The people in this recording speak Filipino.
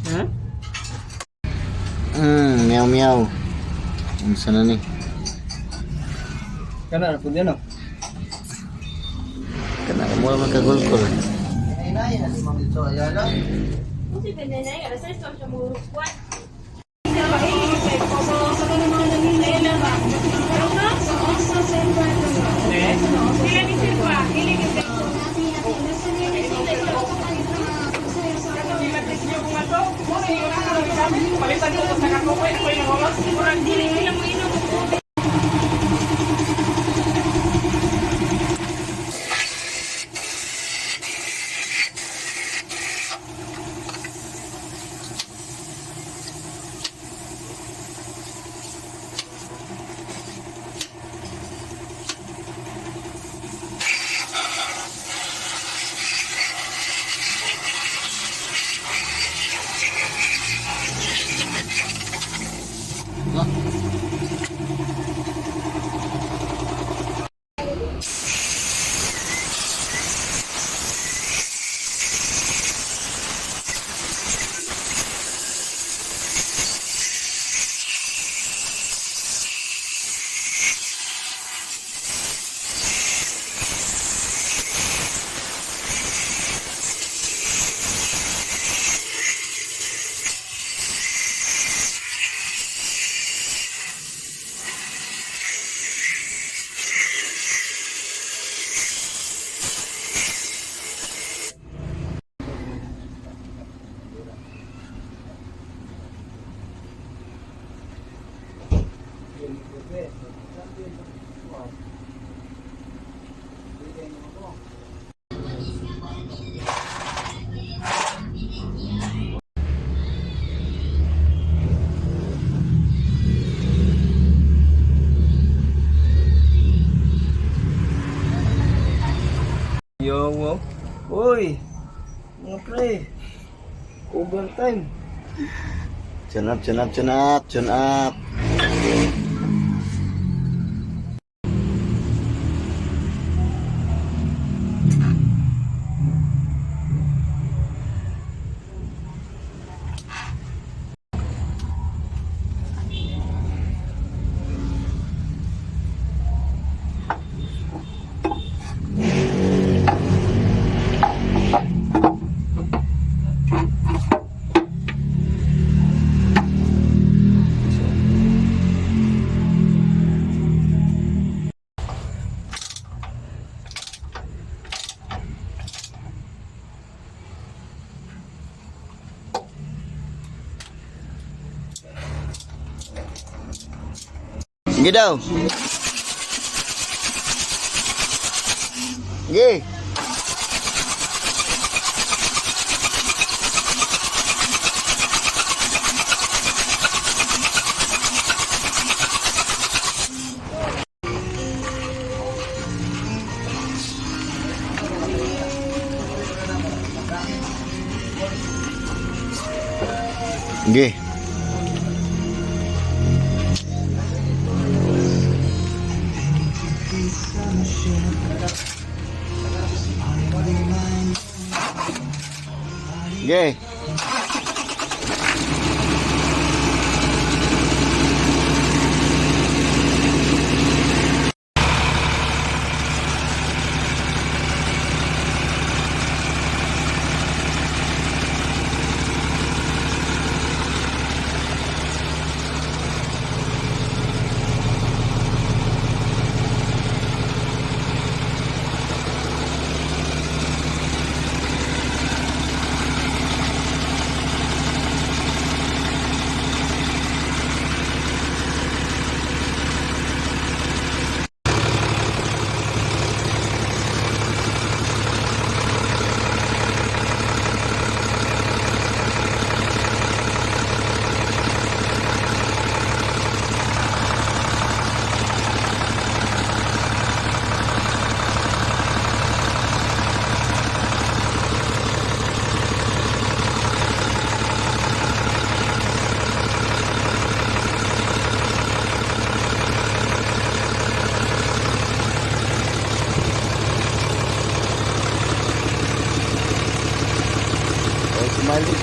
Ha? Meow meow. Sana ni? Kana pud yan, no? Kana mo magkagulkol. Ay, nasi mang dito ayan na. Kasi pinanay, asa sa mo kuan. Palitan ko sa kakoy ko yung oras. Murag dili nila mo inom. Yo, wow. Uy, mga pre. Overtime. Chin up, chin up, chin up, chin up. Sige daw. Sige. Sige. Sige. Smiley.